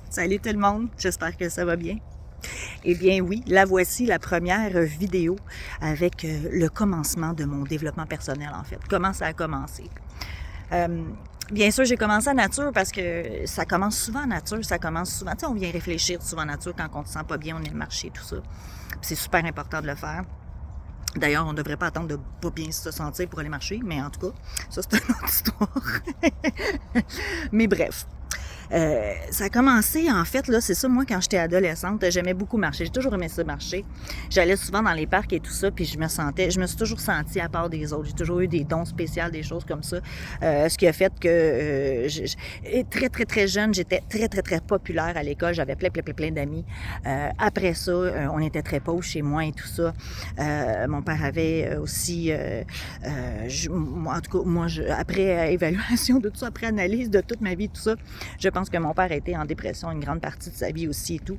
Salut tout le monde, j'espère que ça va bien. Eh bien oui, la voici la première vidéo avec le commencement de mon développement personnel en fait. Comment ça a commencé. Bien sûr, j'ai commencé en nature parce que ça commence souvent en nature, ça commence souvent, tu sais, on vient réfléchir souvent en nature quand on ne se sent pas bien, on est marché, tout ça. C'est super important de le faire. D'ailleurs, on ne devrait pas attendre de pas bien se sentir pour aller marcher, mais en tout cas, ça c'est une autre histoire. Mais bref. Ça a commencé, en fait, là, c'est ça, moi, quand j'étais adolescente, j'aimais beaucoup marcher. J'ai toujours aimé ça, marcher. J'allais souvent dans les parcs et tout ça, puis je me suis toujours sentie à part des autres. J'ai toujours eu des dons spéciaux, des choses comme ça. Ce qui a fait que, très, très, très jeune, j'étais très, très, très populaire à l'école. J'avais plein d'amis. Après ça, on était très pauvres chez moi et tout ça. Mon père avait aussi, en tout cas, moi, après évaluation de tout ça, après analyse de toute ma vie, tout ça, je pense que mon père était en dépression une grande partie de sa vie aussi et tout.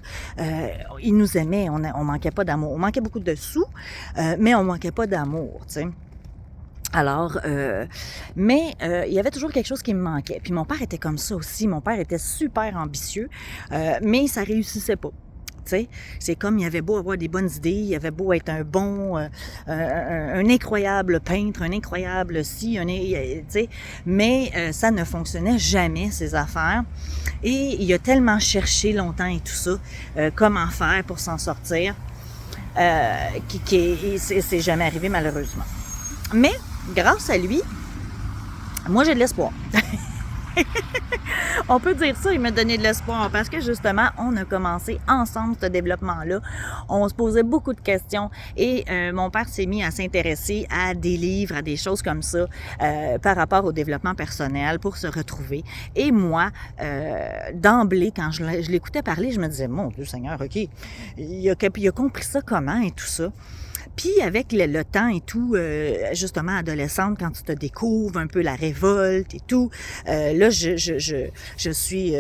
Il nous aimait, on manquait pas d'amour. On manquait beaucoup de sous, mais on manquait pas d'amour, tu sais. Alors, il y avait toujours quelque chose qui me manquait. Puis mon père était comme ça aussi. Mon père était super ambitieux, mais ça réussissait pas. T'sais, c'est comme il avait beau avoir des bonnes idées, il avait beau être un bon, un incroyable peintre, un incroyable mais ça ne fonctionnait jamais, ces affaires. Et il a tellement cherché longtemps et tout ça, comment faire pour s'en sortir, c'est jamais arrivé malheureusement. Mais, grâce à lui, moi j'ai de l'espoir. On peut dire ça, il m'a donné de l'espoir parce que justement, on a commencé ensemble ce développement-là. On se posait beaucoup de questions et mon père s'est mis à s'intéresser à des livres, à des choses comme ça par rapport au développement personnel pour se retrouver. Et moi, d'emblée, quand je l'écoutais parler, je me disais, mon Dieu Seigneur, OK, il a compris ça comment et tout ça. Puis avec le temps et tout, justement adolescente, quand tu te découvres un peu la révolte et tout, là je suis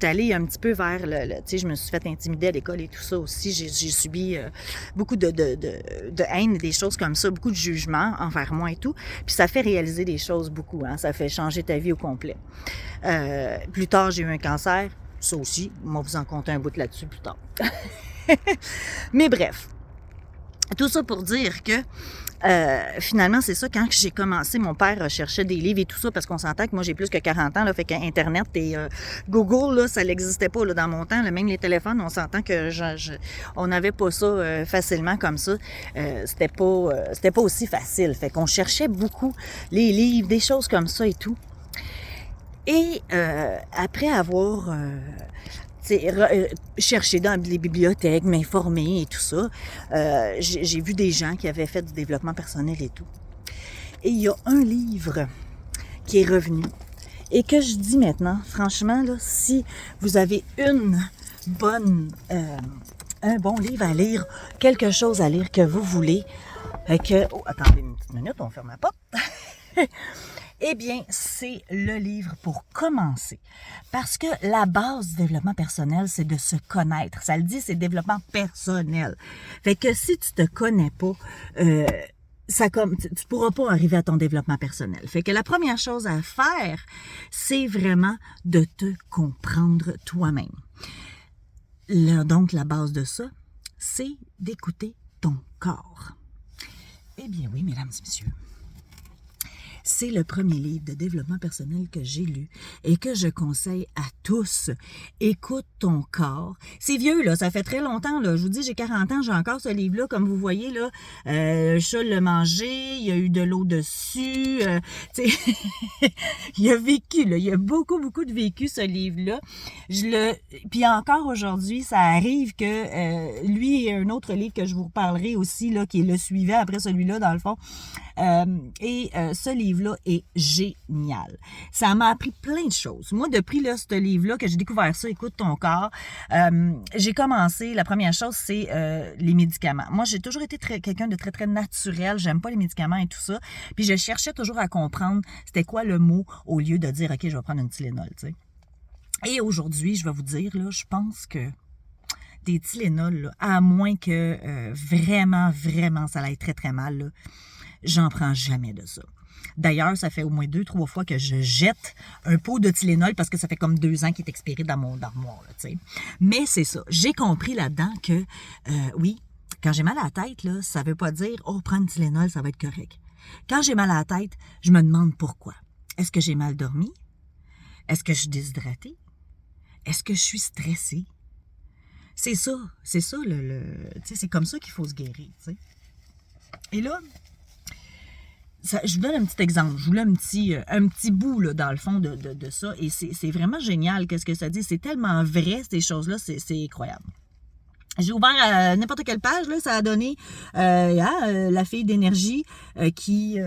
allée un petit peu vers tu sais, je me suis fait intimider à l'école et tout ça aussi. J'ai subi beaucoup de haine et des choses comme ça, beaucoup de jugement envers moi et tout. Puis ça fait réaliser des choses beaucoup, hein, ça fait changer ta vie au complet. Plus tard, j'ai eu un cancer, ça aussi, moi vous en compter un bout là-dessus plus tard. Mais bref. Tout ça pour dire que finalement, c'est ça, quand j'ai commencé, mon père cherchait des livres et tout ça, parce qu'on s'entend que moi, j'ai plus que 40 ans, là, fait qu'Internet et Google, là, ça n'existait pas là, dans mon temps. Là, même les téléphones, on s'entend que on n'avait pas ça facilement comme ça. C'était pas aussi facile. Fait qu'on cherchait beaucoup les livres, des choses comme ça et tout. Et après avoir chercher dans les bibliothèques, m'informer et tout ça. J'ai vu des gens qui avaient fait du développement personnel et tout. Et il y a un livre qui est revenu et que je dis maintenant, franchement, là, si vous avez un bon livre à lire, quelque chose à lire que vous voulez, attendez une petite minute, on ferme la porte. Eh bien, c'est le livre pour commencer. Parce que la base du développement personnel, c'est de se connaître. Ça le dit, c'est développement personnel. Fait que si tu te connais pas, tu pourras pas arriver à ton développement personnel. Fait que la première chose à faire, c'est vraiment de te comprendre toi-même. Donc, la base de ça, c'est d'écouter ton corps. Eh bien oui, mesdames et messieurs. C'est le premier livre de développement personnel que j'ai lu et que je conseille à tous. Écoute ton corps. C'est vieux, là, ça fait très longtemps, là. Je vous dis, j'ai 40 ans, j'ai encore ce livre-là, comme vous voyez, là. Le chat l'a mangé, il y a eu de l'eau dessus, il a vécu, là. Il y a beaucoup de vécu, ce livre-là. Puis encore aujourd'hui, ça arrive que lui et un autre livre que je vous reparlerai aussi, là, qui le suivait après celui-là, dans le fond. Ce livre-là est génial. Ça m'a appris plein de choses. Moi, depuis là, ce livre-là, que j'ai découvert ça, écoute ton corps, j'ai commencé, la première chose, c'est les médicaments. Moi, j'ai toujours été quelqu'un de très, très naturel. J'aime pas les médicaments et tout ça. Puis je cherchais toujours à comprendre c'était quoi le mot au lieu de dire, OK, je vais prendre une Tylenol, tu sais. Et aujourd'hui, je vais vous dire, là, je pense que des Tylenol, là, à moins que vraiment, ça aille très, très mal, là, j'en prends jamais de ça. D'ailleurs, ça fait au moins 2-3 fois que je jette un pot de Tylenol parce que ça fait comme 2 ans qu'il est expiré dans mon armoire, là, tu sais. Mais c'est ça. J'ai compris là-dedans que, oui, quand j'ai mal à la tête, là, ça veut pas dire, oh, prends une Tylenol, ça va être correct. Quand j'ai mal à la tête, je me demande pourquoi. Est-ce que j'ai mal dormi? Est-ce que je suis déshydratée? Est-ce que je suis stressée? C'est ça, tu sais, c'est comme ça qu'il faut se guérir, tu sais. Et là, je vous donne un petit exemple, je vous donne un petit bout, là, dans le fond, de ça, et c'est vraiment génial, qu'est-ce que ça dit, c'est tellement vrai, ces choses-là, c'est incroyable. J'ai ouvert n'importe quelle page, là, ça a donné la fille d'énergie qui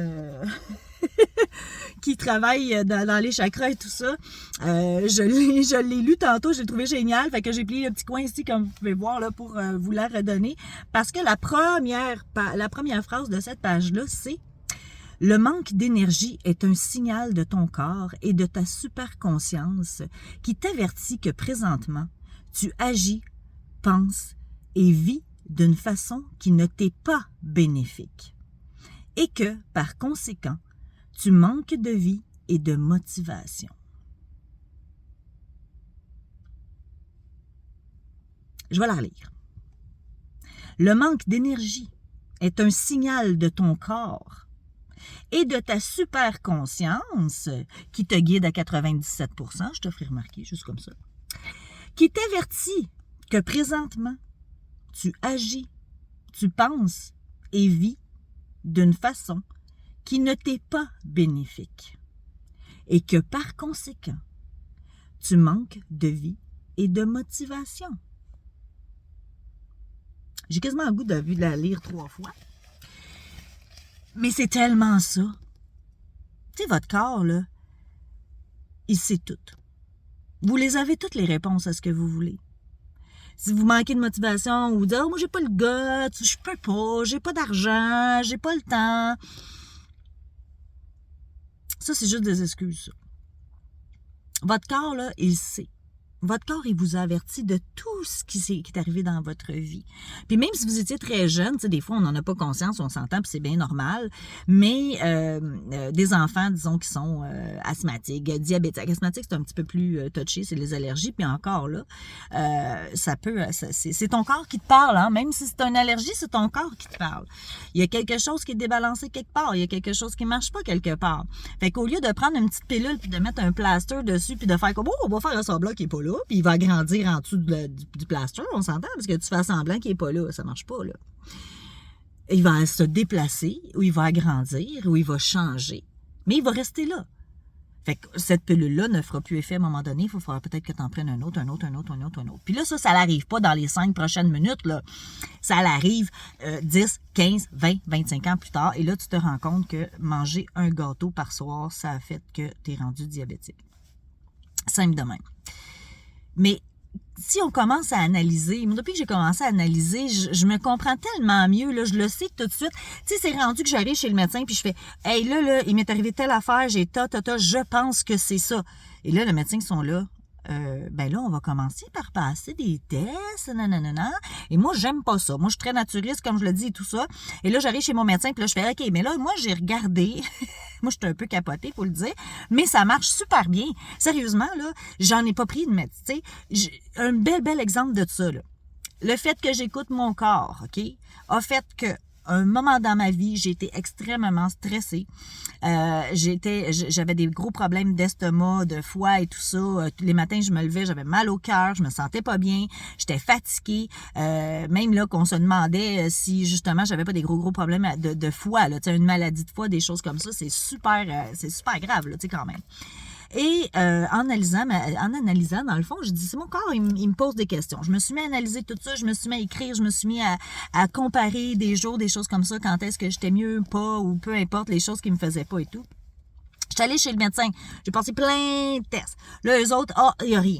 travaille dans les chakras et tout ça. Je l'ai lu tantôt, je l'ai trouvé génial, fait que j'ai plié le petit coin ici, comme vous pouvez voir, là, pour vous la redonner. Parce que la première phrase de cette page-là, c'est « Le manque d'énergie est un signal de ton corps et de ta superconscience qui t'avertit que présentement, tu agis, penses et vis d'une façon qui ne t'est pas bénéfique. Et que, par conséquent, tu manques de vie et de motivation. » Je vais la relire. Le manque d'énergie est un signal de ton corps et de ta superconscience qui te guide à 97%, je te ferai remarquer juste comme ça, qui t'avertit que présentement, tu agis, tu penses et vis d'une façon qui ne t'est pas bénéfique et que par conséquent, tu manques de vie et de motivation. J'ai quasiment le goût de la lire 3 fois. Mais c'est tellement ça. Tu sais, votre corps, là, il sait tout. Vous les avez toutes les réponses à ce que vous voulez. Si vous manquez de motivation ou vous dites « Oh, moi, j'ai pas le goût, je peux pas, j'ai pas d'argent, j'ai pas le temps. » Ça, c'est juste des excuses, ça. Votre corps, là, il sait. Votre corps, il vous a averti de tout ce qui est arrivé dans votre vie. Puis même si vous étiez très jeune, tu sais, des fois, on n'en a pas conscience, on s'entend, puis c'est bien normal, mais des enfants, disons, qui sont asthmatiques, diabétiques. Asthmatique, c'est un petit peu plus touché, c'est les allergies, puis encore là, c'est ton corps qui te parle, hein? Même si c'est une allergie, c'est ton corps qui te parle. Il y a quelque chose qui est débalancé quelque part, il y a quelque chose qui marche pas quelque part. Fait qu'au lieu de prendre une petite pilule, puis de mettre un plaster dessus, puis de faire comme, oh, on va faire un semblant qui est pas là, puis il va grandir en dessous du plaster, on s'entend, parce que tu fais semblant qu'il n'est pas là, ça marche pas, là. Il va se déplacer, ou il va agrandir, ou il va changer, mais il va rester là. Fait que cette pilule-là ne fera plus effet à un moment donné, il faut falloir peut-être que tu en prennes un autre. Puis là, ça n'arrive pas dans les 5 prochaines minutes, là. Ça arrive 10, 15, 20, 25 ans plus tard, et là, tu te rends compte que manger un gâteau par soir, ça a fait que tu es rendu diabétique. Simple de même. Mais si on commence à analyser, depuis que j'ai commencé à analyser, je me comprends tellement mieux, là, je le sais tout de suite. Tu sais, c'est rendu que j'arrive chez le médecin puis je fais « Hey, là, il m'est arrivé telle affaire, j'ai je pense que c'est ça. » Et là, les médecins qui sont là, ben là, on va commencer par passer des tests, nanana. Et moi, j'aime pas ça. Moi, je suis très naturiste, comme je le dis, et tout ça. Et là, j'arrive chez mon médecin, puis là, je fais, OK, mais là, moi, j'ai regardé. Moi, je suis un peu capotée, faut le dire. Mais ça marche super bien. Sérieusement, là, j'en ai pas pris de médecin. Un bel exemple de ça, là. Le fait que j'écoute mon corps, OK, a fait que un moment dans ma vie, j'ai été extrêmement stressée. J'avais des gros problèmes d'estomac, de foie et tout ça. Les matins, je me levais, j'avais mal au cœur, je me sentais pas bien, j'étais fatiguée. Même là, qu'on se demandait si justement j'avais pas des gros problèmes de foie, là, tu sais, une maladie de foie, des choses comme ça, c'est super grave, là, tu sais, quand même. Et en analysant, dans le fond, je dis, c'est mon corps, il me pose des questions. Je me suis mis à analyser tout ça, je me suis mis à écrire, je me suis mis à comparer des jours, des choses comme ça, quand est-ce que j'étais mieux, pas, ou peu importe, les choses qui me faisaient pas et tout. J'étais allée chez le médecin, j'ai passé plein de tests. Là, eux autres, il n'y a rien.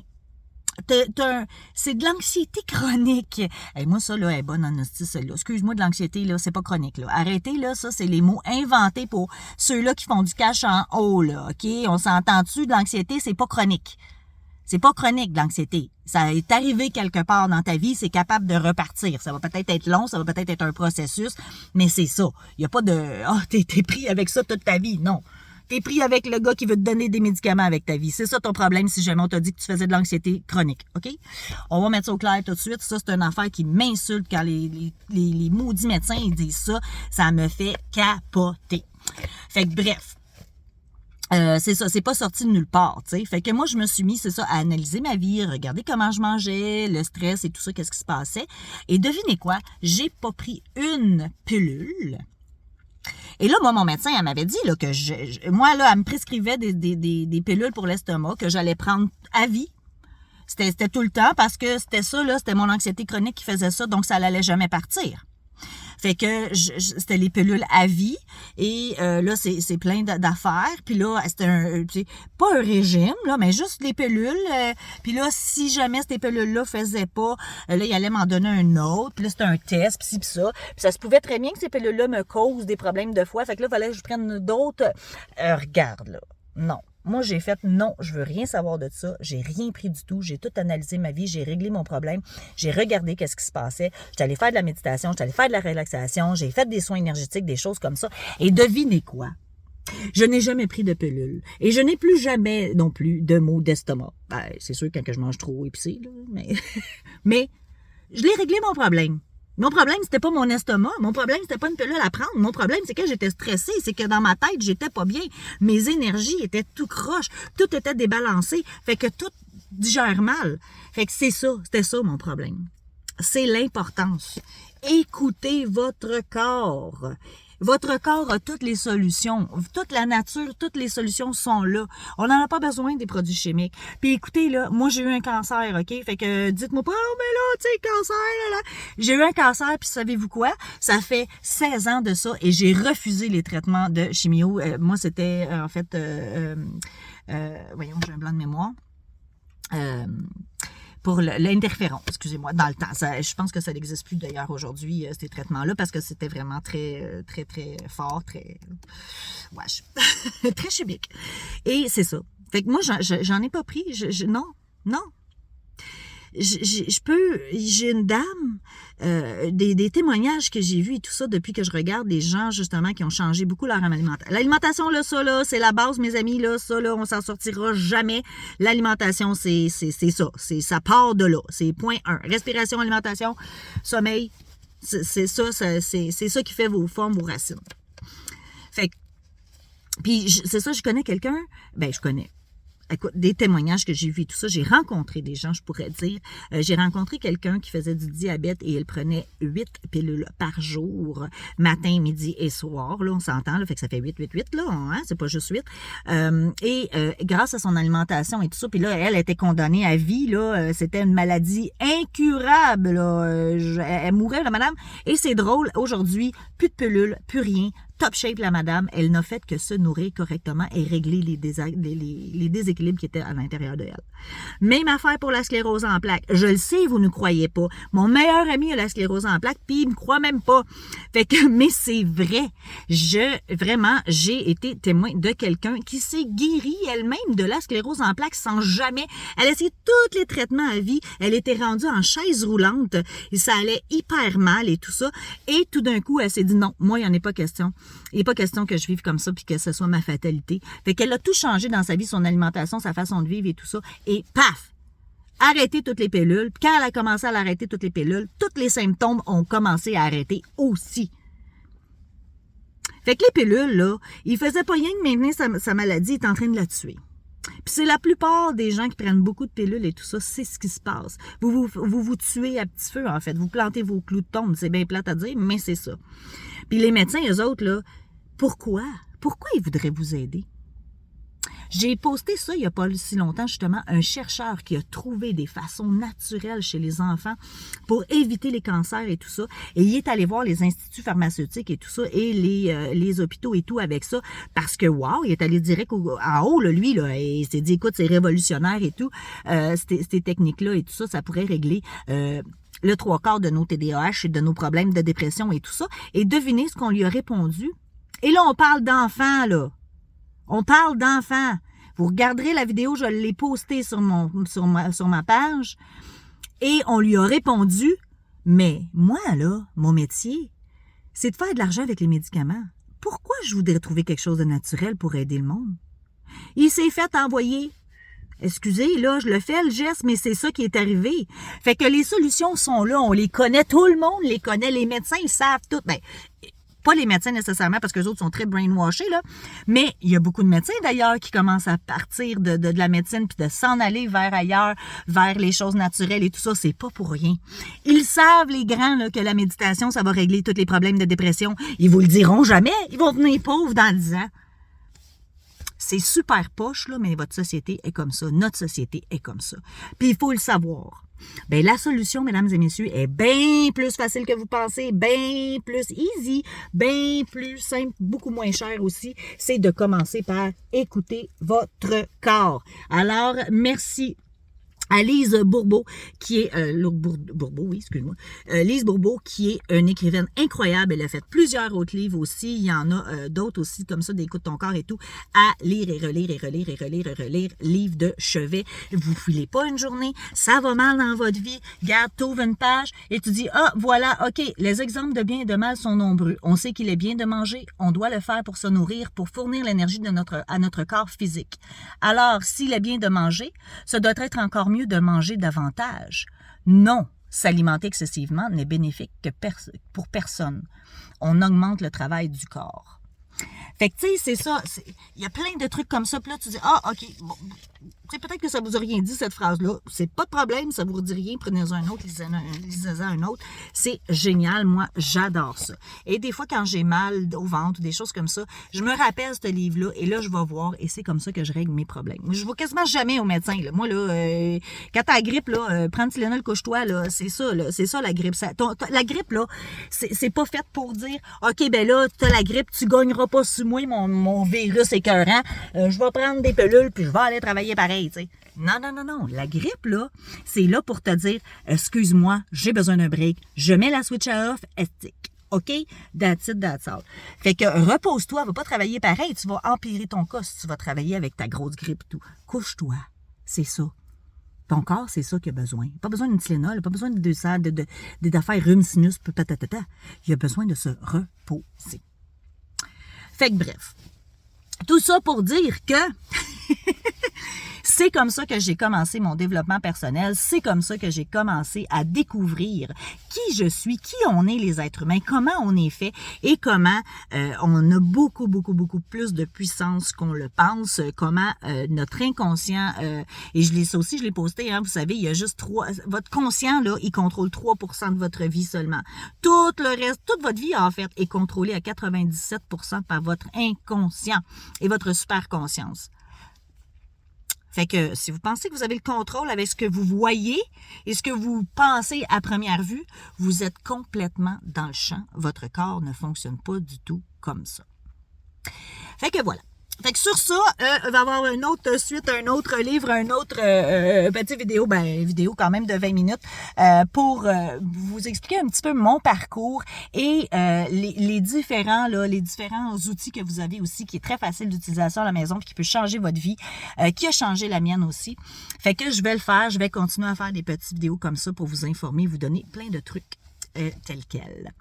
C'est de l'anxiété chronique. Et moi, ça, là, elle est bonne en hostie, celle-là. Excuse-moi, de l'anxiété, là, c'est pas chronique, là. Arrêtez, là, ça, c'est les mots inventés pour ceux-là qui font du cash en haut, là, OK? On s'entend dessus, de l'anxiété, c'est pas chronique. C'est pas chronique, l'anxiété. Ça est arrivé quelque part dans ta vie, c'est capable de repartir. Ça va peut-être être long, ça va peut-être être un processus, mais c'est ça. Il y a pas de t'es pris avec ça toute ta vie. Non. T'es pris avec le gars qui veut te donner des médicaments avec ta vie. C'est ça ton problème si jamais on t'a dit que tu faisais de l'anxiété chronique. OK? On va mettre ça au clair tout de suite. Ça, c'est une affaire qui m'insulte quand les maudits médecins ils disent ça. Ça me fait capoter. Fait que bref. C'est ça, c'est pas sorti de nulle part, tu sais. Fait que moi, je me suis mis, c'est ça, à analyser ma vie, regarder comment je mangeais, le stress et tout ça, qu'est-ce qui se passait. Et devinez quoi? J'ai pas pris une pilule. Et là, moi, mon médecin, elle m'avait dit là, que moi, là, elle me prescrivait des pilules pour l'estomac que j'allais prendre à vie. C'était tout le temps parce que c'était ça, là, c'était mon anxiété chronique qui faisait ça, donc ça n'allait jamais partir. Fait que c'était les pilules à vie et là c'est plein d'affaires puis là c'était pas un régime là mais juste les pilules puis là si jamais ces pilules là faisaient pas là il allait m'en donner un autre puis là c'était un test puis ci puis ça puis ça se pouvait très bien que ces pilules là me causent des problèmes de foie fait que là il fallait que je prenne d'autres regarde là non. Moi, j'ai fait non, je veux rien savoir de ça. J'ai rien pris du tout. J'ai tout analysé ma vie. J'ai réglé mon problème. J'ai regardé qu'est-ce qui se passait. J'étais allée faire de la méditation. J'étais allée faire de la relaxation. J'ai fait des soins énergétiques, des choses comme ça. Et devinez quoi? Je n'ai jamais pris de pilule. Et je n'ai plus jamais non plus de maux d'estomac. Ben, c'est sûr quand je mange trop épicé, là, mais je l'ai réglé mon problème. Mon problème, c'était pas mon estomac. Mon problème, c'était pas une pilule à prendre. Mon problème, c'est que j'étais stressée. C'est que dans ma tête, j'étais pas bien. Mes énergies étaient tout croche. Tout était débalancé. Fait que tout digère mal. Fait que c'est ça. C'était ça, mon problème. C'est l'importance. Écoutez votre corps. Votre corps a toutes les solutions. Toute la nature, toutes les solutions sont là. On n'en a pas besoin des produits chimiques. Puis écoutez, là, moi, j'ai eu un cancer, OK? Fait que dites-moi pas, oh, mais là, tu sais, cancer, là. J'ai eu un cancer, puis savez-vous quoi? Ça fait 16 ans de ça et j'ai refusé les traitements de chimio. Moi, c'était, en fait, voyons, j'ai un blanc de mémoire. Pour l'interféron, excusez-moi, dans le temps. Je pense que ça n'existe plus d'ailleurs aujourd'hui, ces traitements-là, parce que c'était vraiment très, très, très fort, très, très chimique. Et c'est ça. Fait que moi, j'en ai pas pris. Non. J'ai une dame, des témoignages que j'ai vus et tout ça depuis que je regarde des gens justement qui ont changé beaucoup leur alimentation. L'alimentation, là, ça, là, c'est la base, mes amis, là, ça, là, on s'en sortira jamais. L'alimentation, c'est ça. Ça part de là. C'est point 1. Respiration, alimentation, sommeil, c'est ça qui fait vos formes, vos racines. Fait que, puis c'est ça, je connais quelqu'un, je connais. Écoute, des témoignages que j'ai vus et tout ça, j'ai rencontré des gens, je pourrais dire. J'ai rencontré quelqu'un qui faisait du diabète et il prenait 8 pilules par jour, matin, midi et soir. Là, on s'entend, là, fait que ça fait 8, là, hein, c'est pas juste 8. Grâce à son alimentation et tout ça, puis là, elle était condamnée à vie, là, c'était une maladie incurable, là. Elle mourait, la madame. Et c'est drôle, aujourd'hui, plus de pilules, plus rien. Top shape, la madame, elle n'a fait que se nourrir correctement et régler les déséquilibres qui étaient à l'intérieur de elle. Même affaire pour la sclérose en plaques. Je le sais, vous ne croyez pas. Mon meilleur ami a la sclérose en plaques, puis il me croit même pas. Fait que, mais c'est vrai. J'ai été témoin de quelqu'un qui s'est guérie elle-même de la sclérose en plaques sans jamais. Elle a essayé tous les traitements à vie. Elle était rendue en chaise roulante. Et ça allait hyper mal et tout ça. Et tout d'un coup, elle s'est dit non, moi, il n'y en est pas question. Il n'est pas question que je vive comme ça puis que ce soit ma fatalité. Fait qu'elle a tout changé dans sa vie, son alimentation, sa façon de vivre et tout ça. Et paf! Arrêter toutes les pilules. Puis quand elle a commencé à arrêter toutes les pilules, tous les symptômes ont commencé à arrêter aussi. Fait que les pilules, là, il faisait pas rien que maintenir sa maladie, il est en train de la tuer. Puis c'est la plupart des gens qui prennent beaucoup de pilules et tout ça, c'est ce qui se passe. Vous tuez à petit feu, en fait. Vous plantez vos clous de tombe. C'est bien plate à dire, mais c'est ça. Puis les médecins, eux autres, là, pourquoi? Pourquoi ils voudraient vous aider? J'ai posté ça il n'y a pas si longtemps, justement, un chercheur qui a trouvé des façons naturelles chez les enfants pour éviter les cancers et tout ça. Et il est allé voir les instituts pharmaceutiques et tout ça, et les hôpitaux et tout avec ça, parce que, wow, il est allé direct en haut, là, lui, là, et il s'est dit, écoute, c'est révolutionnaire et tout, ces techniques-là et tout ça, ça pourrait régler le 3/4 de nos TDAH et de nos problèmes de dépression et tout ça. Et devinez ce qu'on lui a répondu. Et là, on parle d'enfants, là. On parle d'enfants. Vous regarderez la vidéo, je l'ai postée sur ma page et on lui a répondu, mais moi, là, mon métier, c'est de faire de l'argent avec les médicaments. Pourquoi je voudrais trouver quelque chose de naturel pour aider le monde? Il s'est fait envoyer. Excusez, là, je le fais, le geste, mais c'est ça qui est arrivé. Fait que les solutions sont là, on les connaît, tout le monde les connaît, les médecins, ils savent tout. Ben, pas les médecins nécessairement, parce que les autres sont très brainwashés, là, mais il y a beaucoup de médecins, d'ailleurs, qui commencent à partir de la médecine puis de s'en aller vers ailleurs, vers les choses naturelles et tout ça, c'est pas pour rien. Ils savent, les grands, là, que la méditation, ça va régler tous les problèmes de dépression. Ils vous le diront jamais, ils vont devenir pauvres dans 10 ans. C'est super poche, là, mais votre société est comme ça. Notre société est comme ça. Puis il faut le savoir. Bien, la solution, mesdames et messieurs, est bien plus facile que vous pensez, bien plus easy, bien plus simple, beaucoup moins cher aussi. C'est de commencer par écouter votre corps. Alors, merci à Lise Bourbeau, qui est Lise Bourbeau, qui est une écrivaine incroyable. Elle a fait plusieurs autres livres aussi. Il y en a d'autres aussi, comme ça, d'Écoute ton corps et tout, à lire et relire et relire et relire et relire. Livre de chevet. Vous filez pas une journée, ça va mal dans votre vie. Garde, t'ouvres une page et tu dis, ah, voilà, OK, les exemples de bien et de mal sont nombreux. On sait qu'il est bien de manger, on doit le faire pour se nourrir, pour fournir l'énergie à notre corps physique. Alors, s'il est bien de manger, ça doit être encore mieux de manger davantage. Non, s'alimenter excessivement n'est bénéfique que pour personne. On augmente le travail du corps. Fait que, tu sais, c'est ça. Il y a plein de trucs comme ça. Puis là, tu dis, ah, OK, bon, peut-être que ça vous a rien dit, cette phrase-là. C'est pas de problème, ça vous dit rien. Prenez-en un autre, lisez-en un autre. C'est génial. Moi, j'adore ça. Et des fois, quand j'ai mal au ventre ou des choses comme ça, je me rappelle ce livre-là et là, je vais voir et c'est comme ça que je règle mes problèmes. Je vais quasiment jamais au médecin, là. Moi, là, quand t'as la grippe, là, prends le Tylenol, couche-toi, là. C'est ça, la grippe. La grippe, là, c'est pas fait pour dire, OK, ben là, t'as la grippe, tu gagneras pas sur moi, mon virus écœurant. Je vais prendre des pilules puis je vais aller travailler pareil. T'sais. Non. La grippe, là, c'est là pour te dire, excuse-moi, j'ai besoin d'un break. Je mets la switch à off, éthique. OK? That's it, that's all. Fait que repose-toi, va pas travailler pareil. Tu vas empirer ton cas si tu vas travailler avec ta grosse grippe et tout. Couche-toi. C'est ça. Ton corps, c'est ça qu'il a besoin. Pas besoin d'une Tylenol, pas besoin d'affaires rhume, sinus, patatata. Il a besoin de se reposer. Fait que bref. Tout ça pour dire que c'est comme ça que j'ai commencé mon développement personnel. C'est comme ça que j'ai commencé à découvrir qui je suis, qui on est les êtres humains, comment on est fait et comment on a beaucoup plus de puissance qu'on le pense, comment notre inconscient, et je l'ai posté, hein, vous savez, il y a juste votre conscient, là, il contrôle 3% de votre vie seulement. Tout le reste, toute votre vie, en fait, est contrôlée à 97% par votre inconscient et votre superconscience. Fait que si vous pensez que vous avez le contrôle avec ce que vous voyez et ce que vous pensez à première vue, vous êtes complètement dans le champ. Votre corps ne fonctionne pas du tout comme ça. Fait que voilà. Fait que sur ça, il va y avoir une autre suite, un autre livre, un autre petite vidéo quand même de 20 minutes pour vous expliquer un petit peu mon parcours et les différents outils que vous avez aussi, qui est très facile d'utilisation à la maison, puis qui peut changer votre vie, qui a changé la mienne aussi. Fait que je vais le faire, je vais continuer à faire des petites vidéos comme ça pour vous informer, vous donner plein de trucs. Tel quel.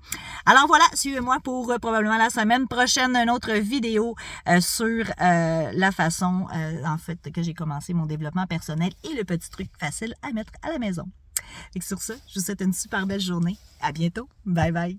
Alors voilà, suivez-moi pour probablement la semaine prochaine une autre vidéo sur la façon en fait que j'ai commencé mon développement personnel et le petit truc facile à mettre à la maison. Et sur ça, je vous souhaite une super belle journée. À bientôt. Bye bye.